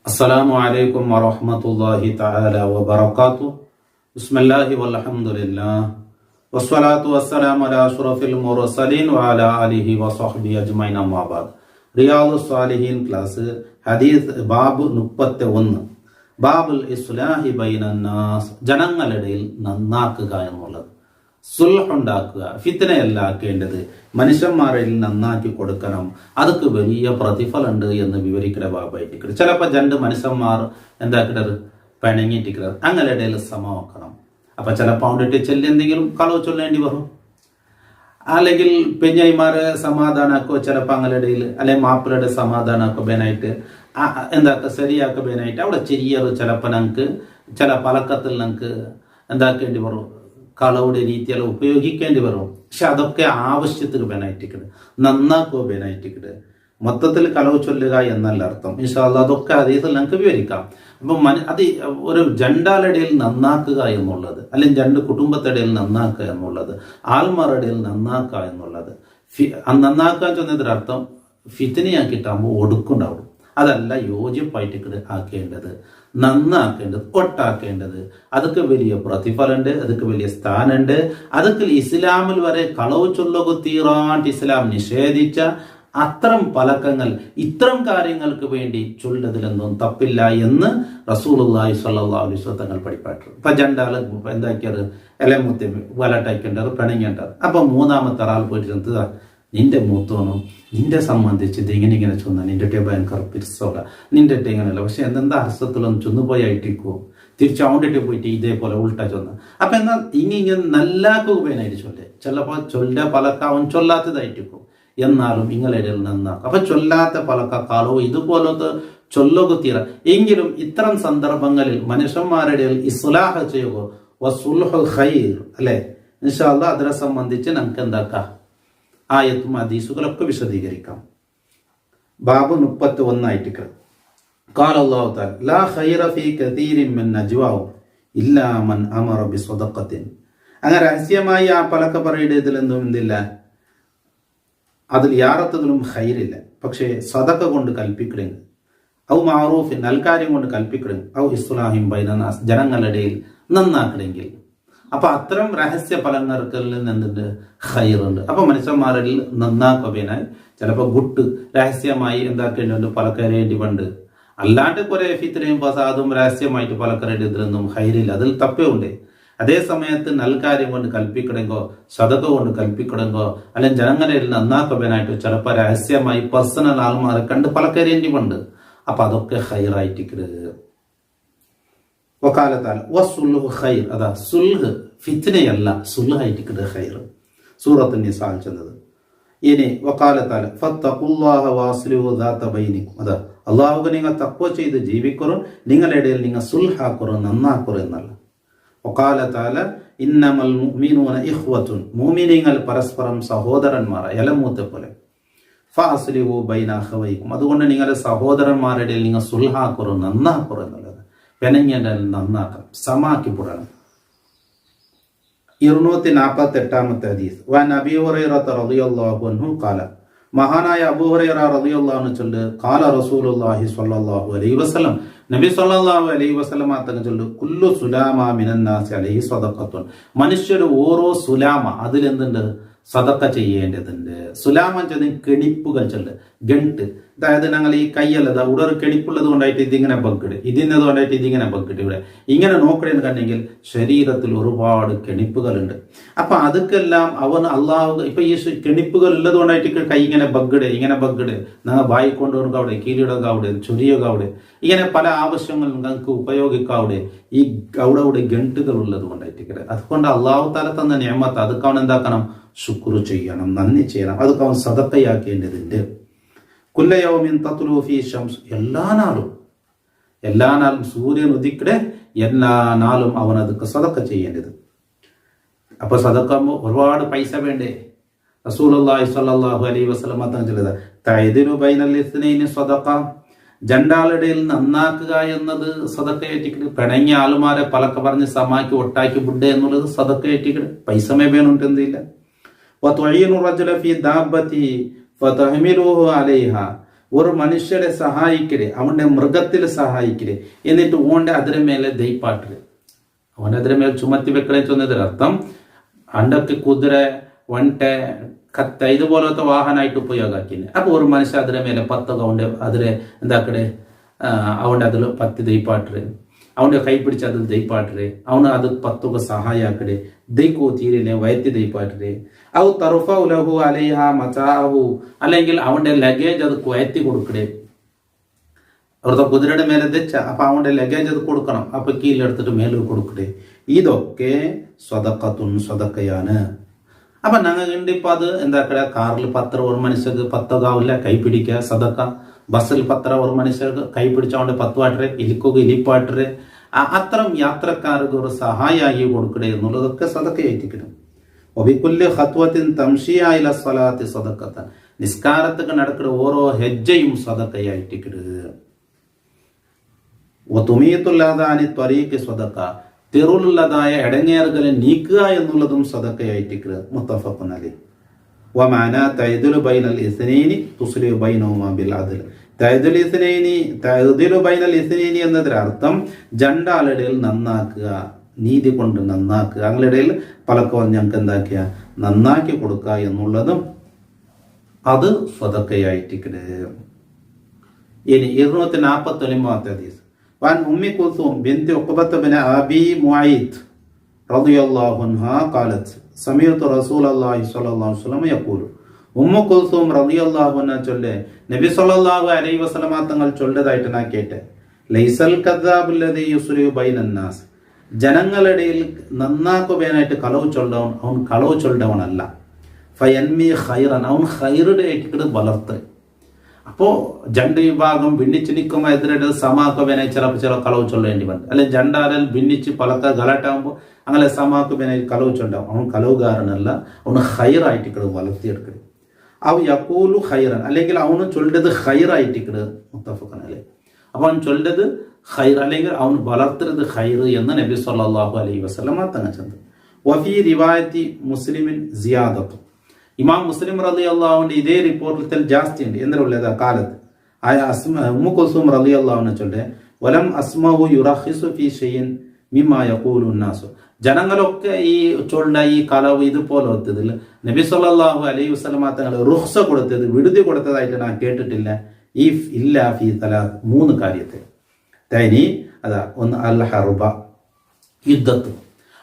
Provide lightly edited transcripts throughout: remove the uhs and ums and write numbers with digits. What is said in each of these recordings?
അസ്സലാമു അലൈക്കും വറഹ്മത്തുള്ളാഹി തആല വബറകാതുഹു. ബിസ്മില്ലാഹി വൽഹംദുലില്ലാഹ് വസ്സലാത്തു വസ്സലാമു അലാ അഷ്റഫിൽ മുർസലീൻ വഅലാ ആലിഹി വസഹ്ബിഹി അജ്മഈൻ. അമ്മാ ബഅദ്. റിയാദുസ് സാലിഹീൻ ക്ലാസ് ഹദീസ് ബാബ് 31, ബാബുൽ ഇസ്ലാഹി ബൈനൻ നാസ്, ജനങ്ങളിടയിൽ നന്നാക്കുക എന്നുള്ളത്. സുൽഹ് ഉണ്ടാക്കുക, ഫിത്നയല്ല ആക്കേണ്ടത്, മനുഷ്യന്മാരിൽ നന്നാക്കി കൊടുക്കണം, അതൊക്കെ വലിയ പ്രതിഫലമുണ്ട് എന്ന് വിവരിക്കുന്ന ബാബായിട്ട്. ചിലപ്പോൾ രണ്ട് മനുഷ്യന്മാർ എന്താക്കിടത് പിണങ്ങിയിട്ടിക്കുന്നത്, അങ്ങനെ ഇടയിൽ സമമാക്കണം. അപ്പൊ ചിലപ്പോൾ അവിടെ ചെല്ലി എന്തെങ്കിലും കളവ് ചൊല്ലേണ്ടി വരും, അല്ലെങ്കിൽ പെഞ്ഞൈമാരെ സമാധാനാക്കോ ചിലപ്പോൾ അങ്ങലിടയിൽ, അല്ലെങ്കിൽ മാപ്പിളയുടെ സമാധാനാക്കോ ബേനായിട്ട് എന്താക്കുക ശരിയാക്ക ബേനായിട്ട് അവിടെ ചെറിയൊരു ചിലപ്പോൾ ഞങ്ങൾക്ക് ചില പലക്കത്തിൽ ഞങ്ങൾക്ക് എന്താക്കേണ്ടി വരും, കളവുടെ രീതിയെല്ലാം ഉപയോഗിക്കേണ്ടി വരും. പക്ഷെ അതൊക്കെ ആവശ്യത്തിന് ബേനായിട്ടിക്കട്, നന്നാക്കോ ബേനായിട്ടിക്കട്. മൊത്തത്തിൽ കളവ് ചൊല്ലുക എന്നല്ല അർത്ഥം. ഇൻഷാ അല്ലാഹ് അതൊക്കെ അതീതിൽ ഞങ്ങൾക്ക് വിവരിക്കാം. അപ്പം അത് ഒരു ജണ്ടാലിടയിൽ നന്നാക്കുക എന്നുള്ളത്, അല്ലെങ്കിൽ രണ്ട് കുടുംബത്തിടയിൽ നന്നാക്കുക എന്നുള്ളത്, ആൾമാരുടെ നന്നാക്കുക എന്നുള്ളത്, നന്നാക്കാൻ ചെന്നതിന്റെ അർത്ഥം ഫിത്തിനെയാക്കിയിട്ടാകുമ്പോൾ ഒടുക്കുണ്ടാവും. അതല്ല യോജിപ്പായിട്ട് ആക്കേണ്ടത്, നന്നാക്കേണ്ടത്, ഒട്ടാക്കേണ്ടത്. അതൊക്കെ വലിയ പ്രതിഫലമുണ്ട്, അതൊക്കെ വലിയ സ്ഥാനമുണ്ട്. അതൊക്കെ ഇസ്ലാമിൽ വരെ കളവ് ചൊല്ലുക തീറാണ്ട് ഇസ്ലാം നിഷേധിച്ച അത്തരം പലക്കങ്ങൾ ഇത്തരം കാര്യങ്ങൾക്ക് വേണ്ടി ചൊല്ലതിലൊന്നും തപ്പില്ല എന്ന് റസൂലുള്ളാഹി സ്വല്ലല്ലാഹു അലൈഹി വസല്ലം തങ്ങൾ പഠിപ്പാട്ടു. ഇപ്പൊ രണ്ടാള് എന്താക്കിയത് എലമുത്തി വലട്ടയക്കേണ്ടത് പിണങ്ങേണ്ടത്. അപ്പൊ മൂന്നാമത്തെ ഒരാൾ പോയിട്ട് എന്താ നിന്റെ മൂത്തോനും നിന്റെ സംബന്ധിച്ച് ഇത് ഇങ്ങനെ ചൊന്ന നിന്റെ ടേ ഭയങ്കര പിരിസോല നിന്റെ ടേ ഇങ്ങനെയല്ല, പക്ഷെ എന്തെന്താ അർത്ഥത്തിലൊന്നും ചൊന്നുപോയായിട്ടിക്കോ തിരിച്ചൗണ്ടിട്ട് പോയിട്ട് ഇതേപോലെ ഉൾട്ട ചൊന്ന. അപ്പൊ എന്നാ ഇങ്ങനെ നല്ലാക്കുക വേനായിട്ട് ചൊല്ലേ, ചിലപ്പോൾ ചൊല്ല പലക്ക അവൻ ചൊല്ലാത്തതായിട്ടിക്കും, എന്നാലും നിങ്ങളുടെ ഇടയിൽ നന്നാക്കും. അപ്പൊ ചൊല്ലാത്ത പലക്കാലവും ഇതുപോലത്തെ ചൊല്ലുക തീര. എങ്കിലും ഇത്തരം സന്ദർഭങ്ങളിൽ മനുഷ്യന്മാരുടെ ഇസ്ലാഹ് ചെയ്യുക വസുൽഹു ഖൈർ അല്ലെ. ഇൻഷാ അല്ലാഹ് അതിനെ സംബന്ധിച്ച് നമുക്ക് എന്താക്കാം ആയത്തും ഹദീസുകളൊക്കെ വിശദീകരിക്കാം. ബാബ് 31 ഖാല അല്ലാഹു തആല ലാ ഖൈറ ഫീ കതീരിൻ മിൻ നജ്വാഹും ഇല്ലാ മൻ അമറ ബിസ്വദഖത്തിൻ. അങ്ങനെ രഹസ്യമായി ആ പലക്ക പറയേണ്ടതിലൊന്നും എന്തില്ല, അതിൽ യാറത്തതിലും ഖൈറില്ല. പക്ഷേ സദഖ കൊണ്ട് കൽപ്പിക്കണമെങ്കിൽ, ഔ മഅറൂഫിൻ നൽകാര്യം കൊണ്ട് കൽപ്പിക്കണമെങ്കിൽ, ഔ ഇസ്ലാഹിൻ ബൈനൻ നാസ് ജനങ്ങളുടെ നന്നാക്കണമെങ്കിൽ, അപ്പൊ അത്തരം രഹസ്യ ഫലങ്ങൾക്ക് എന്തുണ്ട്, ഖൈറുണ്ട്. അപ്പൊ മനുഷ്യന്മാരിൽ നന്നാക്കുവാനായി ചിലപ്പോൾ ഗുട്ട് രഹസ്യമായി എന്താക്കേണ്ടതുണ്ട് പലക്കരേണ്ടി പണ്ട്, അല്ലാണ്ട് കുറെ ഫിത്നയും ഫസാദും രഹസ്യമായിട്ട് പലക്കരേണ്ടി ഇതിലൊന്നും ഖൈറില്ല, അതിൽ തപ്പേ ഉണ്ട്. അതേ സമയത്ത് നൽകാര്യം കൊണ്ട് കൽപ്പിക്കണമെങ്കോ സദഖ കൊണ്ട് കൽപ്പിക്കണമെങ്കോ അല്ലെങ്കിൽ ജനങ്ങളിൽ നന്നാക്കുവാനായിട്ട് ചിലപ്പോൾ രഹസ്യമായി പേഴ്സണൽ ആൾമാരെ കണ്ട് പലക്കരേണ്ടി പണ്ട്. അപ്പൊ അതൊക്കെ ഖൈറായിട്ട് വകാലത്താൽ വസുൽഹു ഖൈർ, അതാ സുൽഹ് ഫിത്നയല്ല, സുൽഹായിട്ട് ഖൈർ. സൂറത്തുൻ നിസാ ചെന്നത്. ഇനി വകാലത്താൽ ഫത്തഖുല്ലാഹ വഅസ്ലിഹു ദാത ബൈനിക്കും, അതാ അല്ലാഹുവിനെ നിങ്ങൾ തഖ്വ ചെയ്ത് ജീവിക്കുറു, നിങ്ങളുടെ ഇടയിൽ നിങ്ങൾ സുൽഹാക്കുറു നന്നാക്കുറു എന്നല്ല. വകാലത്താല ഇന്നമൽ മുഅ്മിനൂന ഇഖ്വത്തുൻ, മുഅ്മിനീങ്ങൾ പരസ്പരം സഹോദരന്മാർ, എലമൂത്തെ പോലെ. ഫഅസ്ലിഹു ബൈന അഖവൈക്കും, അതുകൊണ്ട് നിങ്ങളുടെ സഹോദരന്മാരുടെ ഇടയിൽ നിങ്ങൾ സുൽഹാക്കുറു നന്നാക്കുറു എന്നുള്ളത്. പെനങ്ങേണ്ട നന്നാക്കാം, സമാക്കിപ്പെടണം. 248 ഹദീസ്. വഅൻ അബീ ഹുറൈറത റളിയല്ലാഹു അൻഹു ഖാല, മഹാനായ അബൂ ഹുറൈറ റളിയല്ലാഹു അൻഹു ചൊല്ല്, ഖാല റസൂലുള്ളാഹി സ്വല്ലല്ലാഹു അലൈഹി വസല്ലം, നബി സ്വല്ലല്ലാഹു അലൈഹി വസല്ലം തങ്ങൾ ചൊല്ല്, കുല്ലു സുലാമ മിനൻ നാസി അലൈഹി സദഖത്തുൻ, മനുഷ്യരുടെ ഓരോ സുലാമ അതിലെന്തുണ്ട് സദഖ ചെയ്യേണ്ടതുണ്ട്. സുലാമ ചെന്ന് കെണിപ്പുകൾ ചൊല്ല്, ഗണ്ട്, അതായത് ഞങ്ങൾ ഈ കയ്യല്ലത് ഇവിടെ ഒരു കെണിപ്പുള്ളത് കൊണ്ടായിട്ട് ഇതിങ്ങനെ ബക്കിട്, ഇതിന്നത് കൊണ്ടായിട്ട് ഇതിങ്ങനെ ബക്കിട്ട്, ഇവിടെ ഇങ്ങനെ നോക്കണേന്ന് കണ്ടെങ്കിൽ ശരീരത്തിൽ ഒരുപാട് കെണിപ്പുകളുണ്ട്. അപ്പൊ അതൊക്കെല്ലാം അവൻ അള്ളാഹു ഇപ്പൊ ഈ കെണിപ്പുകൾ ഉള്ളത് കൊണ്ടായിട്ട് കൈ ഇങ്ങനെ ബക്കിട്, ഇങ്ങനെ ബക്കിട്, ഞങ്ങൾ വായി കൊണ്ടുവരുക അവിടെ, കീഴിടുക അവിടെ, ചൊരിയുക അവിടെ, ഇങ്ങനെ പല ആവശ്യങ്ങൾ നിങ്ങൾക്ക് ഉപയോഗിക്കാവിടെ ഈ അവിടെ ഗണ്ടുകൾ ഉള്ളത് കൊണ്ടായിട്ട്. അതുകൊണ്ട് അള്ളാഹു താല തന്ന നിഅമത്ത് അതൊക്കെ അവൻ എന്താക്കണം, ശുക്ർ ചെയ്യണം, നന്ദി ചെയ്യണം. അതൊക്കെ അവൻ സദഖയാക്കേണ്ടതുണ്ട്. കുല്ലയൗമിൻ തത്ലു ഫീ ശംസ്, എല്ലാ നാളും സൂര്യൻ ഉദിക്കടെ എല്ലാ നാളും അവൻ അതൊക്കെ സദഖ ചെയ്യേണ്ടത്. അപ്പൊ സദഖാകുമ്പോൾ ഒരുപാട് പൈസ വേണ്ടേ. റസൂലുള്ളാഹി സ്വല്ലല്ലാഹു അലൈഹി വസല്ലം പറഞ്ഞത് തഅദിലു ബൈനൽ ഇസ്നൈനി സദഖ, രണ്ടാളുടെ നന്നാക്കുക എന്നത് സദഖയായിട്ടിക്കട്. പിണങ്ങിയ ആളുമാരെ പലക്കെ പറഞ്ഞ് സമാക്കി ഒട്ടാക്കി ബുഡ്ഡ എന്നുള്ളത് സദഖയായിട്ടിക്കട്, പൈസ മേബേനുണ്ട് എന്തില്ല. വതുഈനു റജുല ഫീ ദാബത്തി ഫതഹ്മിലുഹു അലൈഹ, ഒരു മനുഷ്യരെ സഹായിക്കരെ, അവന്റെ മൃഗത്തിൽ സഹായിക്കരെ, എന്നിട്ട് ഓന്റെ അതിരെ മേലെ ദൈപ്പാട്ടര്, അവന്റെ അതിരെ ಮೇಲೆ ചുമത്തി വെക്കണേ ചൊന്നതിന് അർത്ഥം അണ്ടಕ್ಕೆ കുതിര, ಒಂಟೆ, കത്ത ഇതുപോലത്തെ വാഹനമായിട്ട് ഉപയോഗ ആക്കിന്. അപ്പൊ ഒരു മനുഷ്യ അതിരെ മേലെ പത്തൊക്കെ അവന്റെ അതിരെ എന്താക്കടെ അവന്റെ അതിൽ പത്ത് ദൈപ്പാട്ടര്, അവന്റെ കൈ പിടിച്ച് അതിൽ ദൈപ്പാട്ടര്, അവന് അത് പത്തൊക്കെ സഹായ ആക്കടെ, ദൈക്കോ തീരില്ലേ വയറ്റി ദൈപ്പാട്ടര്, ഔ തറുഫ ഉലഹു അലൈഹ മചാഹു, അല്ലെങ്കിൽ അവന്റെ ലഗേജ് അത് വയറ്റി കൊടുക്കടേ. അവരുടെ കുതിരയുടെ മേലെ തെച്ച, അപ്പൊ അവന്റെ ലഗേജ് അത് കൊടുക്കണം, അപ്പൊ കീഴിലെടുത്തിട്ട് മേലെ കൊടുക്കടേ. ഇതൊക്കെ സ്വതക്കത്തുൻ, സ്വതക്കയാണ്. അപ്പൊ ഞങ്ങൾ കണ്ടിപ്പോ അത് എന്താക്കട, കാറിൽ പത്ര ഒരു മനുഷ്യർക്ക് പത്തകാവില്ല കൈ പിടിക്കുക സദക്ക, ബസ്സിൽ പത്ര ഒരു മനുഷ്യർക്ക് കൈ പിടിച്ചോണ്ട് 10 വാട്ടര്, ഇലിക്കൊക്കെ ഇലിപ്പാട്ടര്, അത്തരം യാത്രക്കാർക്ക് ഒരു സഹായി കൊടുക്കടേ എന്നുള്ളതൊക്കെ സദക്കയായിട്ടിക്കണം. ഒബിക്കുല്ല് ഹത്വത്തിൻ തംഷിയായില സ്വലാത്തി സദക്കത്താൻ, നിസ്കാരത്തൊക്കെ നടക്കുന്ന ഓരോ ഹെജ്ജയും സദക്കയായിട്ടിക്കട്. തുമീത്തുല്ലാതാനി ത്വരീക്ക് സ്വതക്ക, തെറുലുള്ളതായ ഇടങ്ങേറുകളെ നീക്കുക എന്നുള്ളതും സ്വതക്കയായിട്ടിക്കട്. മുത്തഫഖുൻ അലൈഹി. വമാന തഅദിലു ബൈനൽ ഇസ്നൈനി തുസ്ലിഹു ബൈനഹുമാ ബിൽ അദ്ൽ. തഅദിലു ബൈനൽ ഇസ്നൈനി എന്നതിന്റെ അർത്ഥം രണ്ടാളുടെ നന്നാക്കുക, നീതി കൊണ്ട് നന്നാക്കുക, ഞങ്ങളുടെ പലക്കവും ഞങ്ങൾക്ക് എന്താക്കിയ നന്നാക്കി കൊടുക്കുക എന്നുള്ളതും അത് സ്വതക്കയായിട്ടിക്കട്. ഇനി 249 ഹദീസ്. وعن أم كلثوم بنت عقبة بن أبي معيط رضي الله عنها قالت سمعت رسول الله صلى الله عليه وسلم يقول. ഉമ്മു കുൽസൂം റളിയല്ലാഹു അൻഹ ചൊല്ലെ, നബി സല്ലല്ലാഹു അലൈഹി വസല്ലമ തങ്ങൾ ചൊല്ലതായിട്ട് ഞാൻ കേട്ടെ, ലൈസൽ കദ്ദാബുല്ലദീ യുസ്രിഉ ബൈനന്നാസ്, ജനങ്ങളിടയിൽ നന്നാക്കുവാനായിട്ട് കളവ് ചൊല്ലവൻ അവൻ കളവ് ചൊല്ലവനല്ല. ഫയൻമി ഖൈറൻ, അവൻ ഖൈറുടെ ഏറ്റിട്ട് വളർത്ത്. അപ്പോ രണ്ട് വിഭാഗം ഭിന്നിച്ച് നിൽക്കുമ്പോൾ എതിരെ സമാക്കുവാനായി ചില കളവ് ചൊല്ലേണ്ടി വന്നു, അല്ലെ ജണ്ടാരൽ ഭിന്നിച്ച് പലക്ക ഗലാട്ടാകുമ്പോൾ അങ്ങനെ സമാക്കുവാനായി കളവ് ചൊല്ലാവും. അവൻ കളവുകാരനല്ല, അവന് ഹൈറായിട്ടിക്കട് വളർത്തിയെടുക്കരുത്. അവ യക്കൂലു ഹൈറൻ, അല്ലെങ്കിൽ അവന് ചൊല്ലത് ഹൈറായിട്ടിക്കട്. മുത്തഫഖൻ അലൈഹി. അപ്പൊ അവൻ ചൊല്ലത് ഹൈർ, അല്ലെങ്കിൽ അവൻ വളർത്തരുത് ഹൈർ എന്ന് നബി സല്ലല്ലാഹു അലൈഹി വസല്ലം തങ്ങൾ ചൊല്ലി. വഫീ റിവായത്തി മുസ്ലിമിൻ സിയാദത്തു, ഇമാം മുസ്ലിം റളിയല്ലാഹുവിന്റെ ഇതേ റിപ്പോർട്ടിൽ ജാസ്തി ഉണ്ട്. എന്തിനുള്ളത് കാലത്ത് ഉമ്മു കുൽസൂം റളിയല്ലാഹു ചൊല്ലെ, വലം അസ്മഉ യുറഖിസു ഫീ ഷൈഇൻ മിമ്മാ യഖൂലു അന്നാസു, ജനങ്ങളൊക്കെ ഈ ചൊല്ല ഈ കളവ് ഇതുപോലത്തതിൽ നബി സല്ലല്ലാഹു അലൈഹി വസല്ലം തങ്ങൾ റുഖ്സ കൊടുത്തത്, വിടുതി കൊടുത്തതായിട്ട് ഞാൻ കേട്ടിട്ടില്ല. ഈ ഇല്ല ഫീ തലാത്ത്, 3 കാര്യത്തിൽ. തൈനി അതാ, ഒന്ന് അൽ ഹർബ, യുദ്ധത്ത്.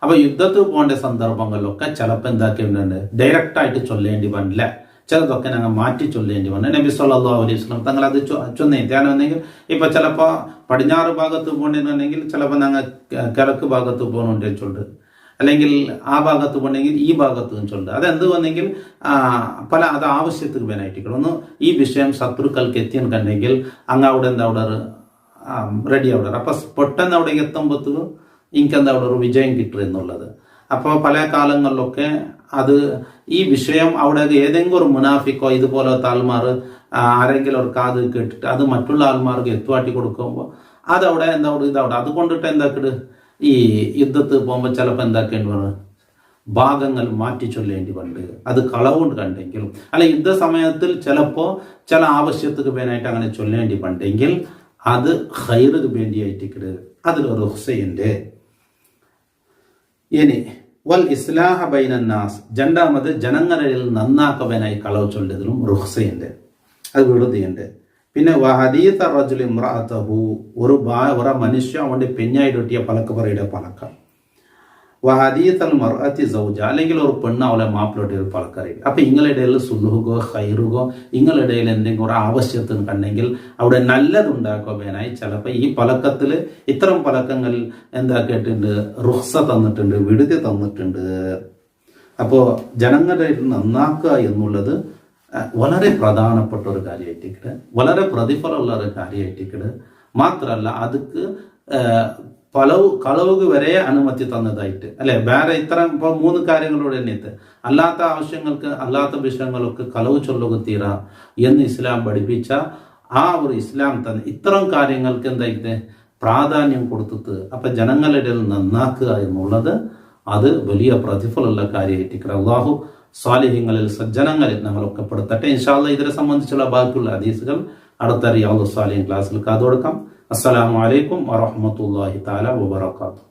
അപ്പൊ യുദ്ധത്തിൽ പോകേണ്ട സന്ദർഭങ്ങളിലൊക്കെ ചിലപ്പോൾ എന്താക്കിയിട്ടുണ്ട്, ഡയറക്റ്റ് ആയിട്ട് ചൊല്ലേണ്ടി വന്നില്ല, ചിലതൊക്കെ ഞങ്ങൾ മാറ്റി ചൊല്ലേണ്ടി വന്നു. നബി സല്ലല്ലാഹു അലൈഹി വസല്ലം തങ്ങൾ അത് ചൊന്നേ ധ്യാനമെന്നെങ്കിൽ ഇപ്പൊ ചിലപ്പോ പടിഞ്ഞാറ് ഭാഗത്ത് പോകണമെന്നുണ്ടെങ്കിൽ ചിലപ്പോൾ ഞങ്ങൾ കിഴക്ക് ഭാഗത്ത് പോകണമെങ്കിൽ ചൊല്ല്, അല്ലെങ്കിൽ ആ ഭാഗത്ത് പോകണമെങ്കിൽ ഈ ഭാഗത്ത് ചൊല്ല്. അതെന്ത് വന്നെങ്കിൽ പല അത് ആവശ്യത്തിന് വേനായിട്ടിരിക്കണം. ഒന്ന് ഈ വിഷയം ശത്രുക്കൾക്ക് എത്തിയാൻ കണ്ടെങ്കിൽ അങ്ങ് അവിടെ എന്താ അവിടെ റെഡി അവിടെ, അപ്പൊ പെട്ടെന്ന് അവിടെ എത്തുമ്പോഴത്തേക്കും എനിക്കെന്താ അവിടെ ഒരു വിജയം കിട്ടുക എന്നുള്ളത്. അപ്പോൾ പല കാലങ്ങളിലൊക്കെ അത് ഈ വിഷയം അവിടെ ഏതെങ്കിലും ഒരു മുനാഫിക്കോ ഇതുപോലത്തെ ആൾമാർ ആരെങ്കിലും ഒരു കാത് കേട്ടിട്ട് അത് മറ്റുള്ള ആൾമാർക്ക് എത്തുവാട്ടി കൊടുക്കുമ്പോൾ അതവിടെ എന്താ ഇതവിടെ അതുകൊണ്ടിട്ട് എന്താക്കിട്ട് ഈ യുദ്ധത്തിൽ പോകുമ്പോൾ ചിലപ്പോൾ എന്താക്കേണ്ടി വന്നു, ഭാഗങ്ങൾ മാറ്റി ചൊല്ലേണ്ടി വണ്ട്. അത് കളവുകൊണ്ട് കണ്ടെങ്കിലും അല്ല യുദ്ധ സമയത്തിൽ ചിലപ്പോൾ ചില ആവശ്യത്തിന് വേനായിട്ട് അങ്ങനെ ചൊല്ലേണ്ടി വണ്ടെങ്കിൽ അത് ഖൈറിന് വേണ്ടിയായിട്ടിട്ട് അതിലൊരു ഹുസൈൻ്റെ. ഇനി വൽ ഇസ്ലാഹ ബൈനന്നാസ്, രണ്ടാമത് ജനങ്ങളിൽ നന്നാക്കുവാനായി കളവ് ചൊല്ലതിലും റുഖ്സയുണ്ട്, അത് വിടുതിയുണ്ട്. പിന്നെ വഹദീത റജുലി ഇംറഅതഹു, ഒരു മനുഷ്യ അവന്റെ പെഞ്ഞായിട്ടൊട്ടിയ പലക്ക് പറയുടെ പലക്ക. വഹദീതൽ മർഅതി സൗജ, അല്ലെങ്കിൽ ഒരു പെണ്ണ് അവളെ മാപ്പിളൊട്ടിയ പലക്കറിയും. അപ്പൊ ഇങ്ങളിടയിൽ സുലുഹുകോ ഹൈറുകോ ഇങ്ങളിടയിൽ എന്തെങ്കിലും ഒരു ആവശ്യത്തിന് കണ്ടെങ്കിൽ അവിടെ നല്ലതുണ്ടാക്കുവാനായി ചിലപ്പോൾ ഈ പലക്കത്തിൽ ഇത്തരം പലക്കങ്ങൾ എന്താക്കിയിട്ടുണ്ട്, റുഖ്സ തന്നിട്ടുണ്ട്, വിടുതി തന്നിട്ടുണ്ട്. അപ്പോൾ ജനങ്ങളുടെ നന്നാക്കുക എന്നുള്ളത് വളരെ പ്രധാനപ്പെട്ട ഒരു കാര്യമായിട്ടിക്കട്, വളരെ പ്രതിഫലമുള്ള ഒരു കാര്യമായിട്ടിക്കട്. മാത്രമല്ല അതുക്ക് കളവുക വരെ അനുമതി തന്നതായിട്ട് അല്ലെ. വേറെ ഇത്തരം ഇപ്പൊ 3 കാര്യങ്ങളോട് എണ്ണിത്ത് അല്ലാത്ത ആവശ്യങ്ങൾക്ക് അല്ലാത്ത വിഷയങ്ങളൊക്കെ കളവ് ചൊല്ലുക തീരാ എന്ന് ഇസ്ലാം പഠിപ്പിച്ച ആ ഒരു ഇസ്ലാം തന്നെ ഇത്തരം കാര്യങ്ങൾക്ക് എന്തായിട്ട് പ്രാധാന്യം കൊടുത്തിട്ട് അപ്പൊ ജനങ്ങളുടെ നന്നാക്കുക എന്നുള്ളത് അത് വലിയ പ്രതിഫലമുള്ള കാര്യമായിട്ട് അല്ലാഹു സ്വാലിഹ്യങ്ങളിൽ സജ്ജനങ്ങളിൽ നമ്മളൊക്കെ പെടുത്തട്ടെ. ഇൻഷാ അല്ലാഹ് ഇതിനെ സംബന്ധിച്ചുള്ള ബാക്കിയുള്ള ഹദീസുകൾ അടുത്ത റിയാദുസ് സാലിഹീൻ ക്ലാസ്സിൽ കാതുകൊടുക്കാം. അസ്സലാമു അലൈക്കും വറഹ്മത്തുള്ളാഹി തആല വബറകാതുഹു.